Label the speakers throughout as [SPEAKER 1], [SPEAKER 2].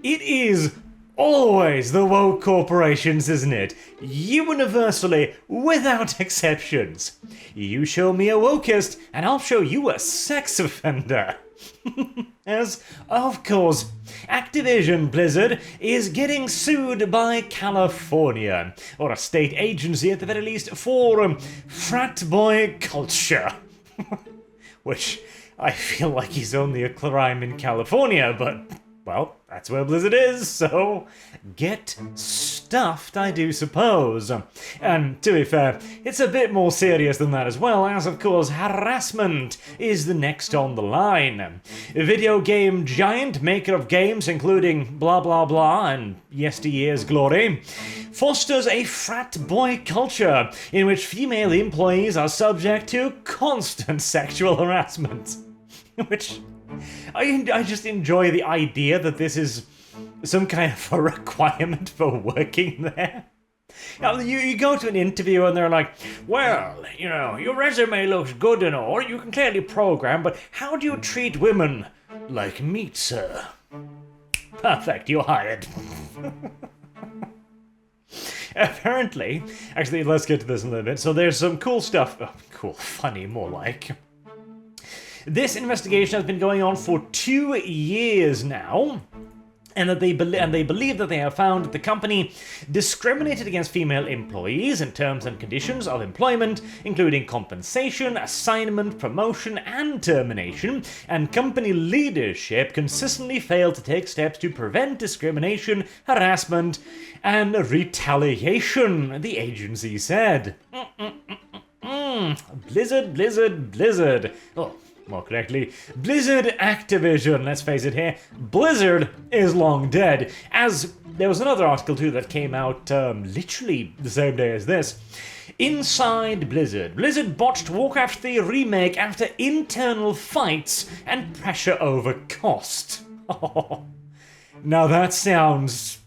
[SPEAKER 1] It is always the woke corporations, isn't it? Universally, without exceptions. You show me a wokist, and I'll show you a sex offender. As, of course, Activision Blizzard is getting sued by California, or a state agency at the very least, for frat boy culture. Which I feel like is only a crime in California, but, well, that's where Blizzard is, so get stuffed, I do suppose. And to be fair, it's a bit more serious than that as well, as of course Harassment is the next on the line. A video game giant, maker of games including blah blah blah and yesteryear's glory, fosters a frat boy culture in which female employees are subject to constant sexual harassment. Which I just enjoy the idea that this is some kind of a requirement for working there. You go to an interview and they're like, well, your resume looks good and all, you can clearly program, but how do you treat women? Like meat, sir. Perfect, you're hired. Apparently, actually, let's get to this in a little bit. So there's some cool stuff. Oh, cool, funny, more like. This investigation has been going on for 2 years now, and they believe that they have found that the company discriminated against female employees in terms and conditions of employment, including compensation, assignment, promotion, and termination, and company leadership consistently failed to take steps to prevent discrimination, harassment, and retaliation, the agency said. Blizzard. Oh. More correctly, Blizzard Activision, let's face it here, Blizzard is long dead, as there was another article too that came out literally the same day as this. Inside Blizzard, Blizzard botched Warcraft 3 remake after internal fights and pressure over cost. Oh, now that sounds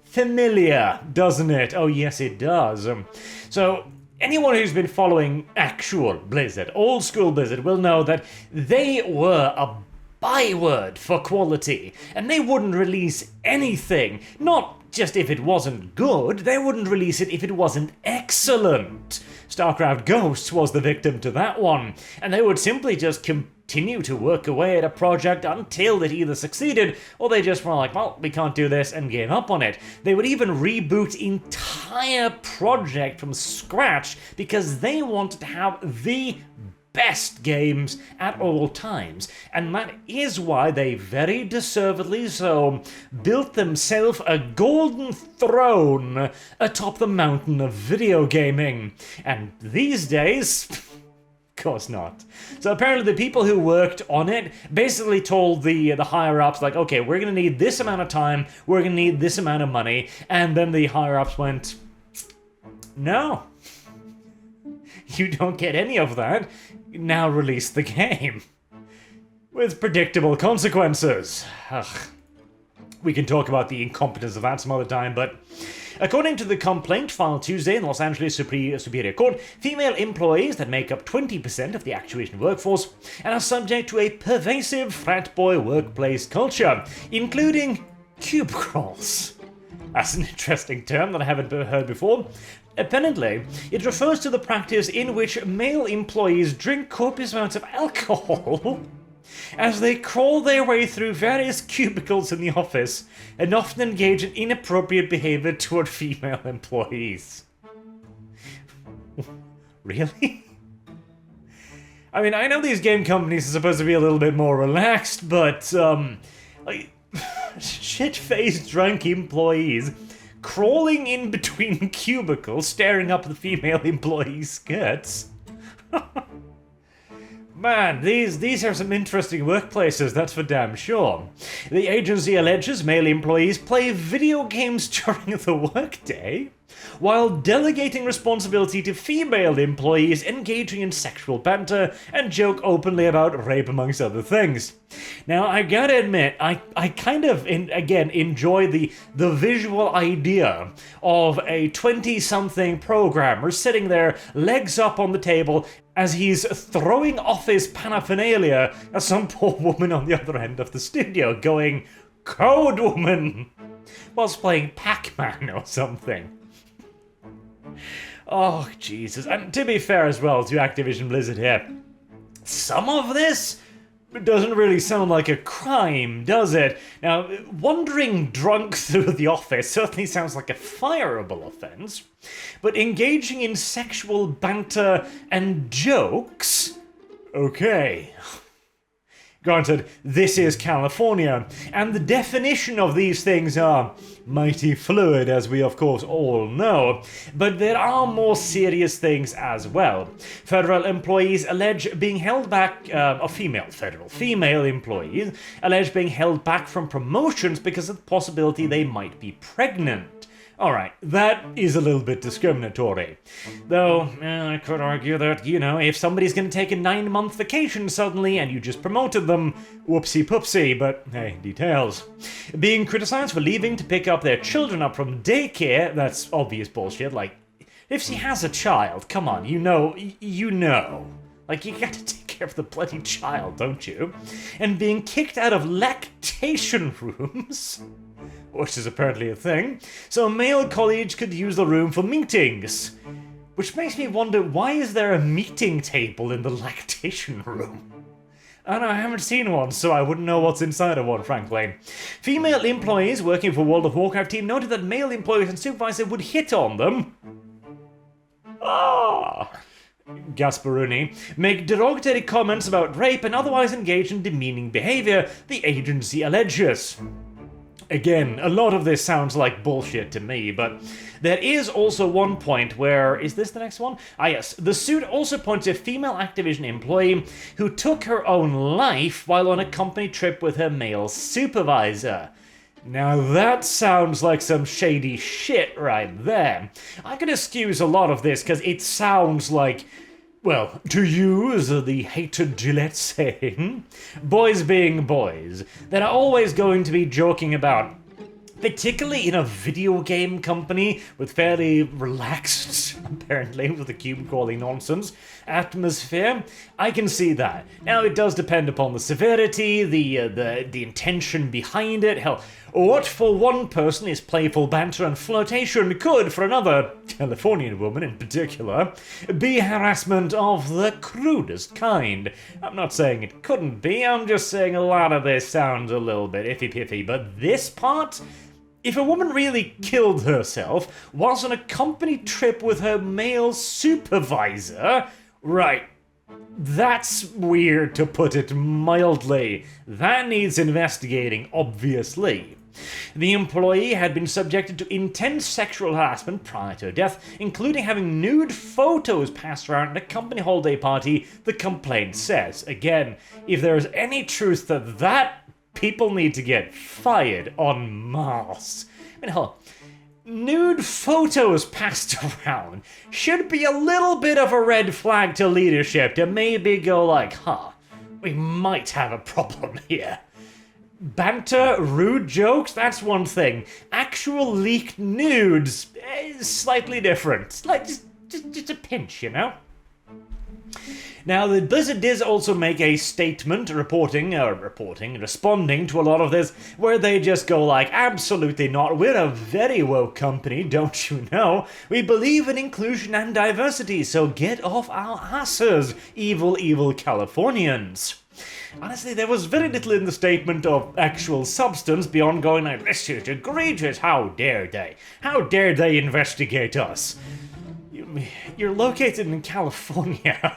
[SPEAKER 1] familiar, doesn't it? Oh yes, it does. So, anyone who's been following actual Blizzard, old school Blizzard, will know that they were a byword for quality, and they wouldn't release anything, not just if it wasn't good, they wouldn't release it if it wasn't excellent. StarCraft Ghosts was the victim to that one, and they would simply just continue to work away at a project until it either succeeded or they just were like, well, we can't do this, and gave up on it. They would even reboot entire project from scratch because they wanted to have the best games at all times, and that is why they very deservedly so built themselves a golden throne atop the mountain of video gaming. And these days, of course not. So apparently the people who worked on it basically told the higher-ups, like, okay, we're gonna need this amount of time, we're gonna need this amount of money, and then the higher-ups went, no, you don't get any of that. Now release the game. With predictable consequences. Ugh. We can talk about the incompetence of that some other time, but according to the complaint filed Tuesday in the Los Angeles Superior Court, female employees that make up 20% of the Activision workforce and are subject to a pervasive frat boy workplace culture, including cubicles. That's an interesting term that I haven't heard before. Apparently, it refers to the practice in which male employees drink copious amounts of alcohol as they crawl their way through various cubicles in the office and often engage in inappropriate behavior toward female employees. Really? I mean, I know these game companies are supposed to be a little bit more relaxed, but, shit-faced drunk employees crawling in between cubicles, staring up at the female employees' skirts. Man, these are some interesting workplaces, that's for damn sure. The agency alleges male employees play video games during the workday, while delegating responsibility to female employees engaging in sexual banter and joke openly about rape, amongst other things. Now, I gotta admit, I kind of, enjoy the visual idea of a 20-something programmer sitting there, legs up on the table, as he's throwing office paraphernalia at some poor woman on the other end of the studio, going, Code Woman whilst playing Pac-Man or something. Oh, Jesus. And to be fair as well to Activision Blizzard here, some of this doesn't really sound like a crime, does it? Now, wandering drunk through the office certainly sounds like a fireable offense, but engaging in sexual banter and jokes? Okay. Granted, this is California, and the definition of these things are mighty fluid, as we of course all know, but there are more serious things as well. Federal employees allege being held back, female employees allege being held back from promotions because of the possibility they might be pregnant. Alright, that is a little bit discriminatory. Though, I could argue that, if somebody's gonna take a 9-month vacation suddenly and you just promoted them, whoopsie poopsie, but hey, details. Being criticized for leaving to pick up their children up from daycare, that's obvious bullshit, like, if she has a child, come on, you know. Like, you gotta take care of the bloody child, don't you? And being kicked out of lactation rooms, which is apparently a thing, so male colleagues could use the room for meetings. Which makes me wonder, why is there a meeting table in the lactation room? I don't know, I haven't seen one, so I wouldn't know what's inside of one, frankly. Female employees working for World of Warcraft team noted that male employees and supervisors would hit on them. Gasparuni, make derogatory comments about rape and otherwise engage in demeaning behavior, the agency alleges. Again, a lot of this sounds like bullshit to me, but there is also one point where... Is this the next one? Ah, yes. The suit also points to a female Activision employee who took her own life while on a company trip with her male supervisor. Now that sounds like some shady shit right there. I can excuse a lot of this because it sounds like... Well, to use the hated Gillette saying, boys being boys, they're always going to be joking about, particularly in a video game company with fairly relaxed, apparently, with the cube crawling nonsense, atmosphere. I can see that. Now, it does depend upon the severity, the intention behind it. Hell, what for one person is playful banter and flirtation could, for another, Californian woman in particular, be harassment of the crudest kind. I'm not saying it couldn't be, I'm just saying a lot of this sounds a little bit iffy-piffy, but this part... If a woman really killed herself whilst on a company trip with her male supervisor, right, that's weird to put it mildly. That needs investigating, obviously. The employee had been subjected to intense sexual harassment prior to her death, including having nude photos passed around at a company holiday party, the complaint says. Again, if there is any truth to that, people need to get fired en masse. I mean, hell, nude photos passed around should be a little bit of a red flag to leadership to maybe go like, we might have a problem here. Banter, rude jokes, that's one thing. Actual leaked nudes is slightly different. Like, just a pinch, Now, the Blizzard did also make a statement responding to a lot of this, where they just go like, absolutely not, we're a very woke company, don't you know? We believe in inclusion and diversity, so get off our asses, evil, evil Californians. Honestly, there was very little in the statement of actual substance beyond going like, this is egregious, how dare they? How dare they investigate us? You're located in California.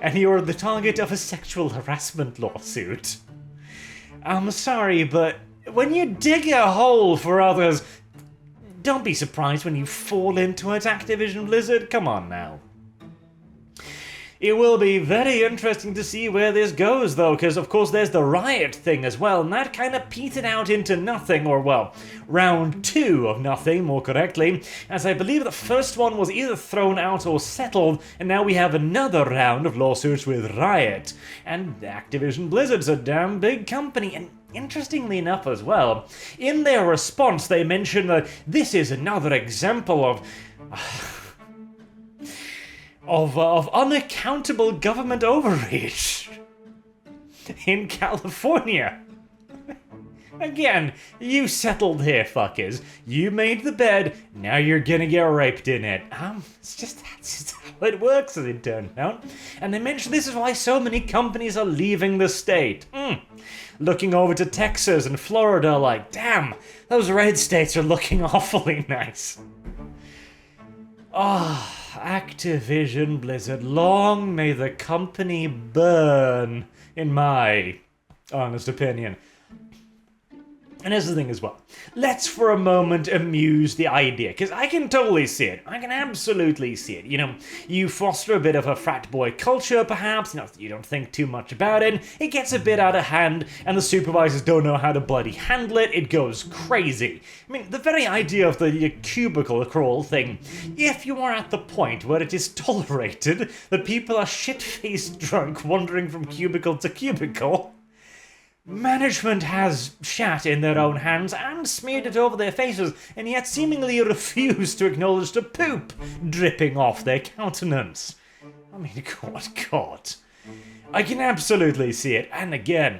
[SPEAKER 1] And you're the target of a sexual harassment lawsuit. I'm sorry, but when you dig a hole for others, don't be surprised when you fall into it, Activision Blizzard. Come on now. It will be very interesting to see where this goes, though, because, of course, there's the Riot thing as well, and that kind of petered out into nothing, or, well, round 2 of nothing, more correctly, as I believe the first one was either thrown out or settled, and now we have another round of lawsuits with Riot. And Activision Blizzard's a damn big company, and interestingly enough as well, in their response they mentioned that this is another example of unaccountable government overreach in California. Again, you settled here, fuckers. You made the bed, now you're gonna get raped in it. That's just how it works, as it turns out. And they mention this is why so many companies are leaving the state. Looking over to Texas and Florida like, damn, those red states are looking awfully nice. Activision Blizzard, long may the company burn, in my honest opinion. And here's the thing as well. Let's for a moment amuse the idea, because I can totally see it. I can absolutely see it. You know, you foster a bit of a frat boy culture, perhaps. You don't think too much about it. It gets a bit out of hand, and the supervisors don't know how to bloody handle it. It goes crazy. I mean, the very idea of the cubicle crawl thing, if you are at the point where it is tolerated that people are shit-faced drunk wandering from cubicle to cubicle, management has shat in their own hands and smeared it over their faces, and yet seemingly refuse to acknowledge the poop dripping off their countenance. I mean, God. I can absolutely see it, and again,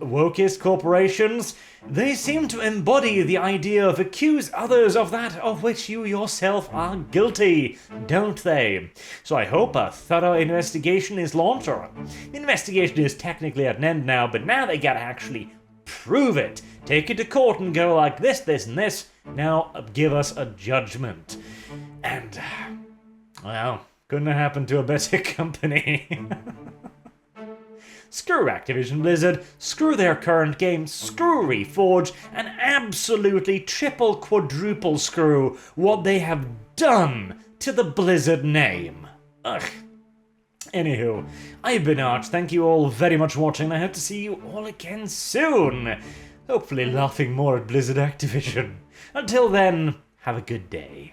[SPEAKER 1] wokeist corporations, they seem to embody the idea of accuse others of that of which you yourself are guilty, don't they? So I hope a thorough investigation is launched, or the investigation is technically at an end now, but now they gotta actually prove it. Take it to court and go like this, this, and this. Now give us a judgment. And, well, couldn't have happened to a better company. Screw Activision Blizzard, screw their current game, screw Reforged, and absolutely triple quadruple screw what they have done to the Blizzard name. Ugh. Anywho, I've been Arch, thank you all very much for watching, and I hope to see you all again soon. Hopefully laughing more at Blizzard Activision. Until then, have a good day.